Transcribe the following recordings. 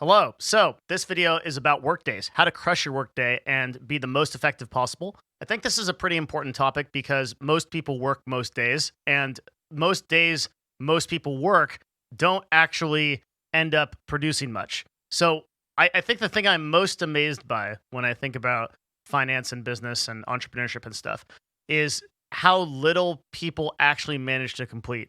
Hello. So, this video is about workdays, how to crush your workday and be the most effective possible. I think this is a pretty important topic because most people work most days, and most days most people work don't actually end up producing much. So, I think the thing I'm most amazed by when I think about finance and business and entrepreneurship and stuff is how little people actually manage to complete.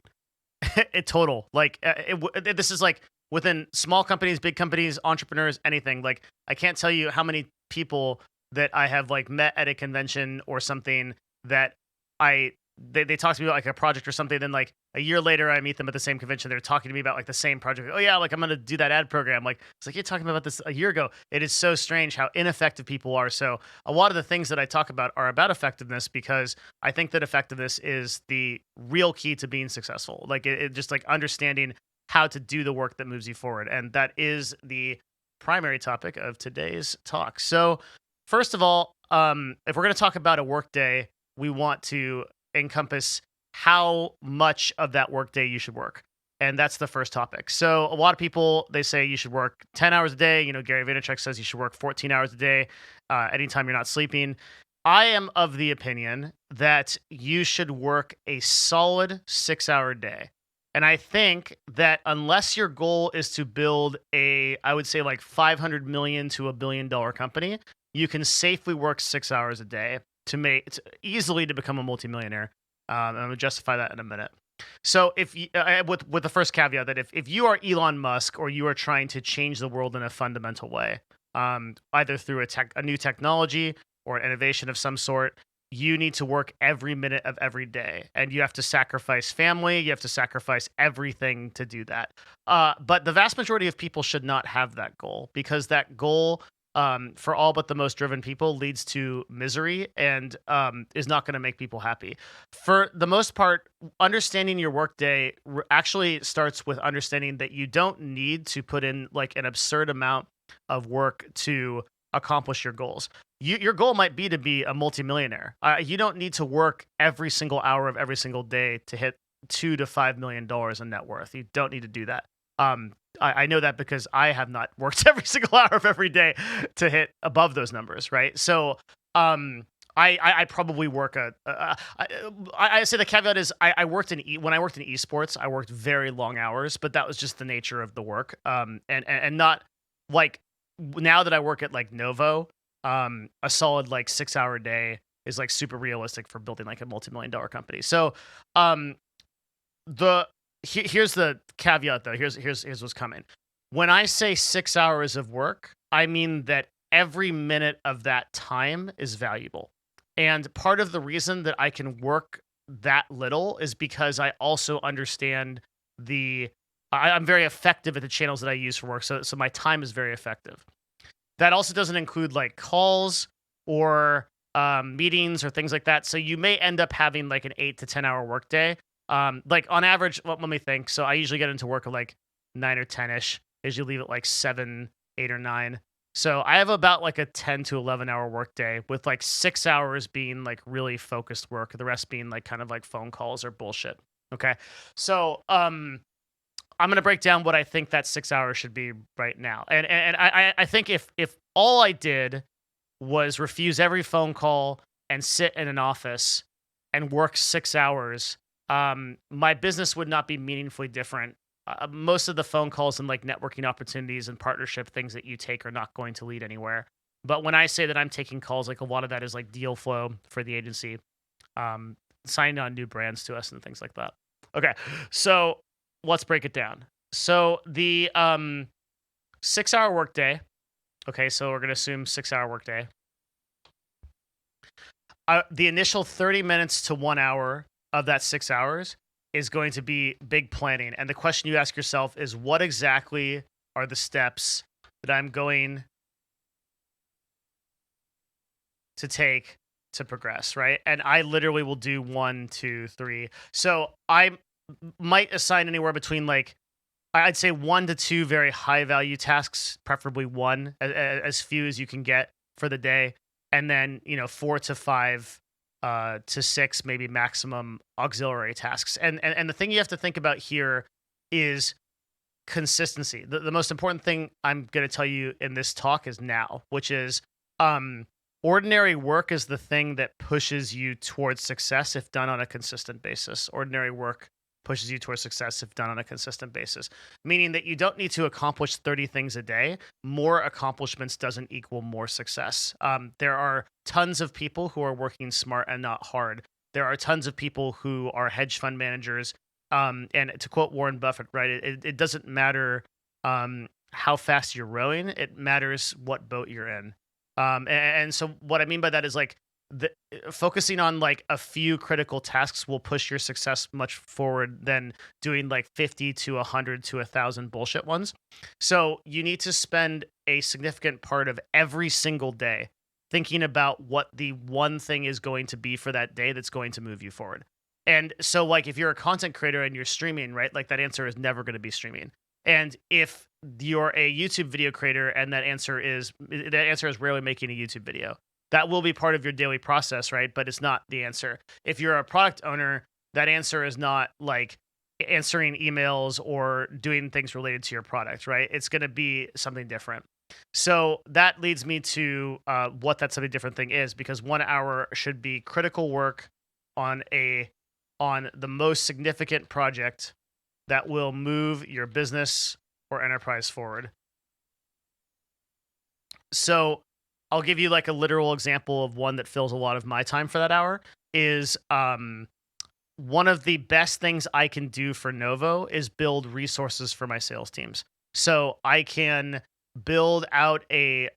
It total. This is like within small companies, big companies, entrepreneurs, anything. Like I can't tell you how many people that I have like met at a convention or something that they talk to me about like a project or something. Then like a year later, I meet them at the same convention. They're talking to me about like the same project. Oh yeah, like I'm gonna do that ad program. Like it's like you're talking about this a year ago. It is so strange how ineffective people are. So a lot of the things that I talk about are about effectiveness because I think that effectiveness is the real key to being successful. Like it just like understanding how to do the work that moves you forward. And that is the primary topic of today's talk. So, first of all, if we're going to talk about a workday, we want to encompass how much of that workday you should work. And that's the first topic. So, a lot of people they say you should work 10 hours a day. You know, Gary Vaynerchuk says you should work 14 hours a day, anytime you're not sleeping. I am of the opinion that you should work a solid 6 hour day. And I think that unless your goal is to build I would say like 500 million to $1 billion company, you can safely work 6 hours a day easily to become a multimillionaire. I'm gonna justify that in a minute. So if you, with the first caveat that if you are Elon Musk or you are trying to change the world in a fundamental way, either through a new technology or an innovation of some sort, you need to work every minute of every day, and you have to sacrifice family, you have to sacrifice everything to do that. But the vast majority of people should not have that goal because that goal, for all but the most driven people, leads to misery and is not going to make people happy. For the most part, understanding your workday actually starts with understanding that you don't need to put in like an absurd amount of work to accomplish your goals. Your goal might be to be a multimillionaire. You don't need to work every single hour of every single day to hit $2 to $5 million in net worth. You don't need to do that. I know that because I have not worked every single hour of every day to hit above those numbers, right? So, I probably work I say the caveat is I worked when I worked in esports, I worked very long hours, but that was just the nature of the work. And not like now that I work at like Novo, a solid like 6 hour day is like super realistic for building like a multi-million-dollar company. So, um, here's the caveat though. Here's what's coming. When I say 6 hours of work, I mean that every minute of that time is valuable. And part of the reason that I can work that little is because I also understand I'm very effective at the channels that I use for work. So my time is very effective. That also doesn't include like calls or meetings or things like that. So you may end up having like an 8 to 10 hour workday. Like on average, well, let me think. So I usually get into work at like 9 or 10 ish. I usually leave at like 7, 8 or 9. So I have about like a 10 to 11 hour workday with like 6 hours being like really focused work. The rest being like kind of like phone calls or bullshit. Okay. So I'm gonna break down what I think that 6 hours should be right now. And I think if all I did was refuse every phone call and sit in an office and work 6 hours, my business would not be meaningfully different. Most of the phone calls and like networking opportunities and partnership things that you take are not going to lead anywhere. But when I say that I'm taking calls, like a lot of that is like deal flow for the agency, um, signing on new brands to us and things like that. Okay, so let's break it down. So the 6 hour workday. Okay, so we're gonna assume 6 hour workday. The initial 30 minutes to 1 hour of that 6 hours is going to be big planning. And the question you ask yourself is what exactly are the steps that I'm going to take to progress, right? And I literally will do 1, 2, 3. So I might assign anywhere between like I'd say 1 to 2 very high value tasks, preferably one, as few as you can get for the day, and then 4 to 5 to 6 maybe maximum auxiliary tasks. And the thing you have to think about here is consistency. The most important thing I'm going to tell you in this talk is now, which is um, ordinary work is the thing that pushes you towards success if done on a consistent basis. Ordinary work pushes you towards success if done on a consistent basis, meaning that you don't need to accomplish 30 things a day. More accomplishments doesn't equal more success. There are tons of people who are working smart and not hard. There are tons of people who are hedge fund managers. And to quote Warren Buffett, right, it doesn't matter how fast you're rowing, it matters what boat you're in. And so what I mean by that is like focusing on like a few critical tasks will push your success much forward than doing like 50 to 100 to 1,000 bullshit ones. So you need to spend a significant part of every single day thinking about what the one thing is going to be for that day that's going to move you forward. And so like if you're a content creator and you're streaming, right? Like that answer is never going to be streaming. And if you're a YouTube video creator and that answer is rarely making a YouTube video, that will be part of your daily process, right? But it's not the answer. If you're a product owner, that answer is not like answering emails or doing things related to your product, right? It's going to be something different. So that leads me to what that something different thing is, because 1 hour should be critical work on the most significant project that will move your business or enterprise forward. So I'll give you like a literal example of one that fills a lot of my time for that hour is one of the best things I can do for Novo is build resources for my sales teams. So I can build out a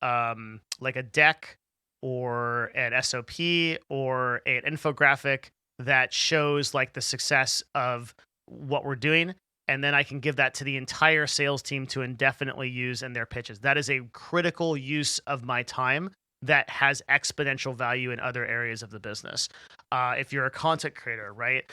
like a deck or an SOP or an infographic that shows like the success of what we're doing. And then I can give that to the entire sales team to indefinitely use in their pitches. That is a critical use of my time that has exponential value in other areas of the business. If you're a content creator, right?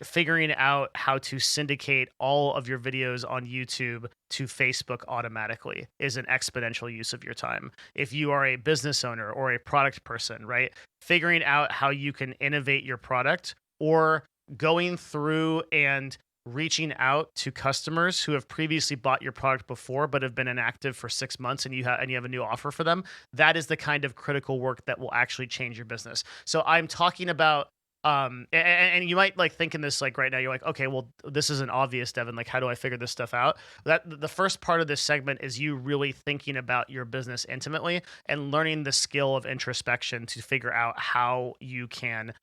Figuring out how to syndicate all of your videos on YouTube to Facebook automatically is an exponential use of your time. If you are a business owner or a product person, right? Figuring out how you can innovate your product or going through and reaching out to customers who have previously bought your product before but have been inactive for 6 months and you have a new offer for them. That is the kind of critical work that will actually change your business. So I'm talking about and you might like think in this like right now you're like, okay, well this isn't obvious, Devin, like how do I figure this stuff out? That the first part of this segment is you really thinking about your business intimately and learning the skill of introspection to figure out how you can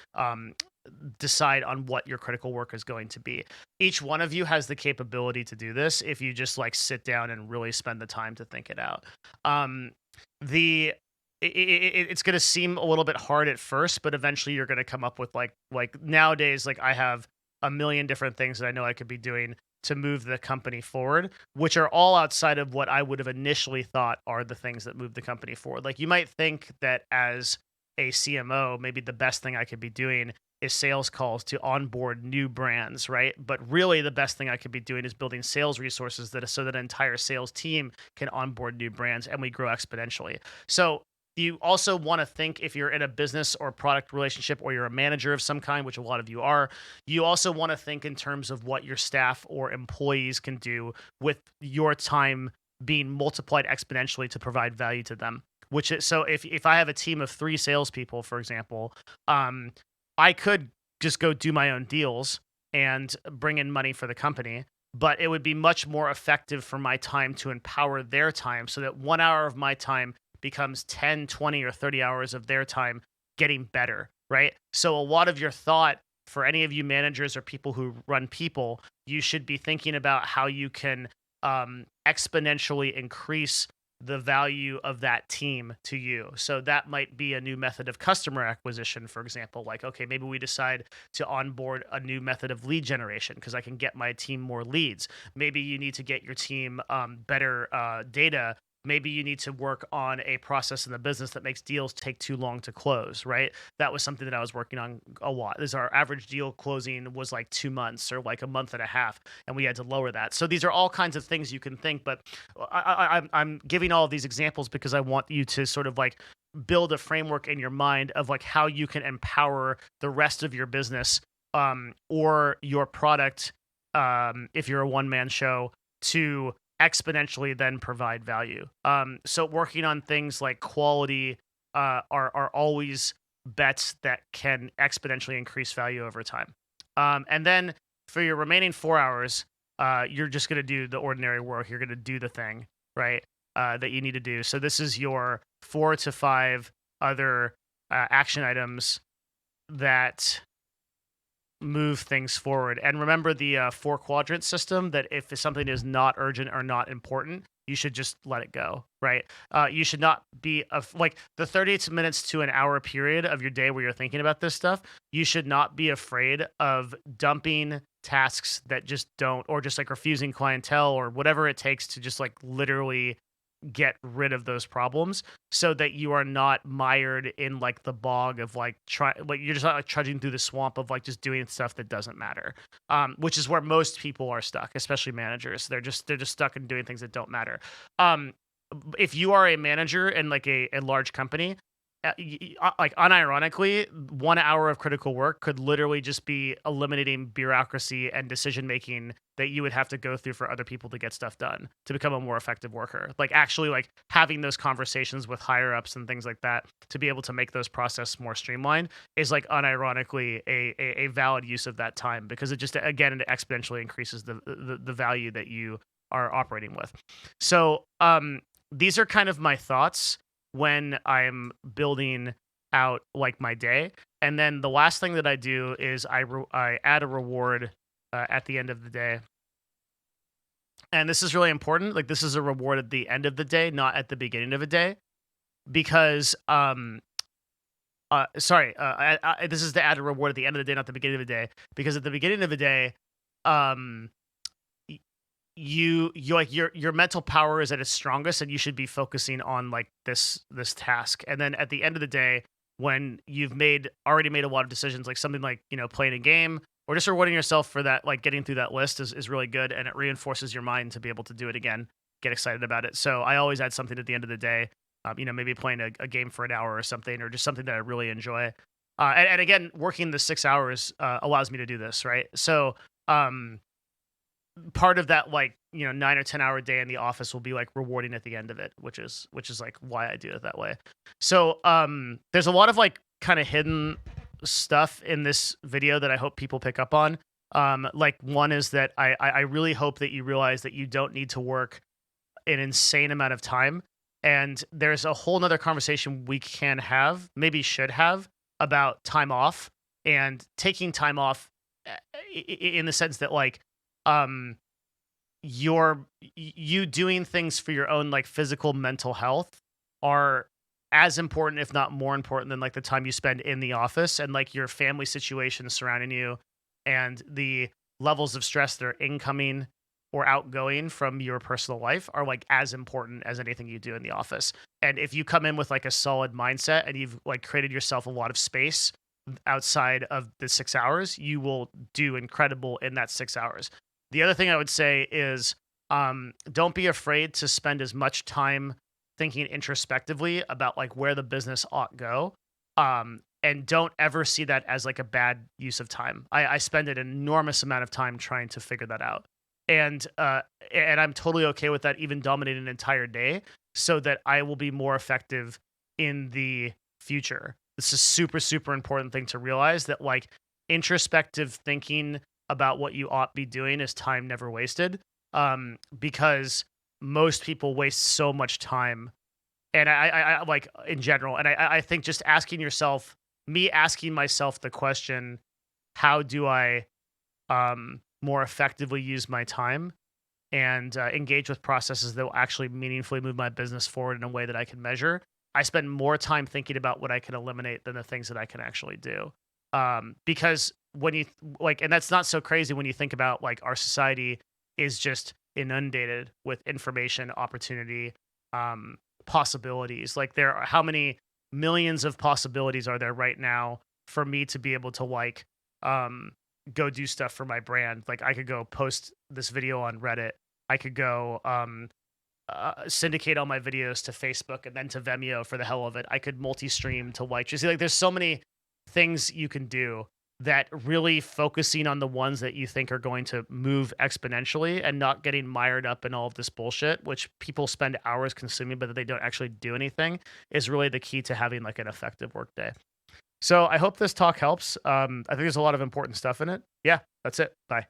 decide on what your critical work is going to be. Each one of you has the capability to do this if you just like sit down and really spend the time to think it out. It's going to seem a little bit hard at first, but eventually you're going to come up with like nowadays, like I have a million different things that I know I could be doing to move the company forward, which are all outside of what I would have initially thought are the things that move the company forward. Like you might think that as a CMO, maybe the best thing I could be doing is sales calls to onboard new brands, right? But really the best thing I could be doing is building sales resources so that an entire sales team can onboard new brands and we grow exponentially. So you also want to think, if you're in a business or product relationship or you're a manager of some kind, which a lot of you are, you also want to think in terms of what your staff or employees can do with your time being multiplied exponentially to provide value to them. So if I have a team of 3 salespeople, for example, I could just go do my own deals and bring in money for the company, but it would be much more effective for my time to empower their time so that 1 hour of my time becomes 10, 20, or 30 hours of their time getting better, right? So a lot of your thought for any of you managers or people who run people, you should be thinking about how you can exponentially increase the value of that team to you. So that might be a new method of customer acquisition, for example. Like, okay, maybe we decide to onboard a new method of lead generation because I can get my team more leads. Maybe you need to get your team better data. Maybe you need to work on a process in the business that makes deals take too long to close, right? That was something that I was working on a lot. Our average deal closing was like 2 months or like a month and a half, and we had to lower that. So these are all kinds of things you can think, but I'm giving all of these examples because I want you to sort of like build a framework in your mind of like how you can empower the rest of your business or your product if you're a one-man show to exponentially then provide value. So working on things like quality are always bets that can exponentially increase value over time. And then for your remaining 4 hours, you're just going to do the ordinary work. You're going to do the thing, right? That you need to do. So this is your 4 to 5 other action items that move things forward. And remember the 4 quadrant system, that if something is not urgent or not important, you should just let it go, right? You should not be like the 30 minutes to an hour period of your day where you're thinking about this stuff. You should not be afraid of dumping tasks that just don't, or just like refusing clientele or whatever it takes to just like literally get rid of those problems, so that you are not mired in like the bog of like you're just not like trudging through the swamp of like just doing stuff that doesn't matter, which is where most people are stuck, especially managers. They're just stuck in doing things that don't matter. um if you are a manager in like a large company, like unironically, 1 hour of critical work could literally just be eliminating bureaucracy and decision making that you would have to go through for other people to get stuff done to become a more effective worker. Like actually like having those conversations with higher ups and things like that to be able to make those processes more streamlined is like unironically a valid use of that time, because it just, again, it exponentially increases the value that you are operating with. So these are kind of my thoughts when I'm building out like my day. And then the last thing that I do is I add a reward at the end of the day. And this is really important. Like this is a reward at the end of the day, not at the beginning of a day, because this is to add a reward at the end of the day, not the beginning of the day, because at the beginning of the day, um you like your mental power is at its strongest, and you should be focusing on like this task. And then at the end of the day, when you've already made a lot of decisions, like something like, playing a game or just rewarding yourself for that, like getting through that list is really good, and it reinforces your mind to be able to do it again, get excited about it. So I always add something at the end of the day, maybe playing a game for an hour or something, or just something that I really enjoy. And again, working the 6 hours allows me to do this, right? So part of that, like 9 or 10 hour day in the office will be like rewarding at the end of it, which is like why I do it that way. So there's a lot of like kind of hidden stuff in this video that I hope people pick up on. Like one is that I really hope that you realize that you don't need to work an insane amount of time, and there's a whole nother conversation we can have, maybe should have, about time off and taking time off, in the sense that like you doing things for your own like physical mental health are as important, if not more important, than like the time you spend in the office, and like your family situation surrounding you and the levels of stress that are incoming or outgoing from your personal life are like as important as anything you do in the office. And if you come in with like a solid mindset and you've like created yourself a lot of space outside of the 6 hours, you will do incredible in that 6 hours. The other thing I would say is don't be afraid to spend as much time thinking introspectively about like where the business ought go. And don't ever see that as like a bad use of time. I spend an enormous amount of time trying to figure that out. And I'm totally okay with that, even dominating an entire day, so that I will be more effective in the future. This is super, super important thing to realize, that like introspective thinking about what you ought be doing is time never wasted, because most people waste so much time. And I like in general, and I think just asking yourself, me asking myself the question, how do I more effectively use my time and engage with processes that will actually meaningfully move my business forward in a way that I can measure. I spend more time thinking about what I can eliminate than the things that I can actually do. Because when you like, and that's not so crazy when you think about like our society is just inundated with information, opportunity, possibilities. Like how many millions of possibilities are there right now for me to be able to like go do stuff for my brand? Like I could go post this video on Reddit. I could go syndicate all my videos to Facebook and then to Vimeo for the hell of it. I could multi-stream to like, just like there's so many things you can do. that really focusing on the ones that you think are going to move exponentially and not getting mired up in all of this bullshit, which people spend hours consuming, but they don't actually do anything, is really the key to having like an effective workday. So I hope this talk helps. I think there's a lot of important stuff in it. Yeah, that's it. Bye.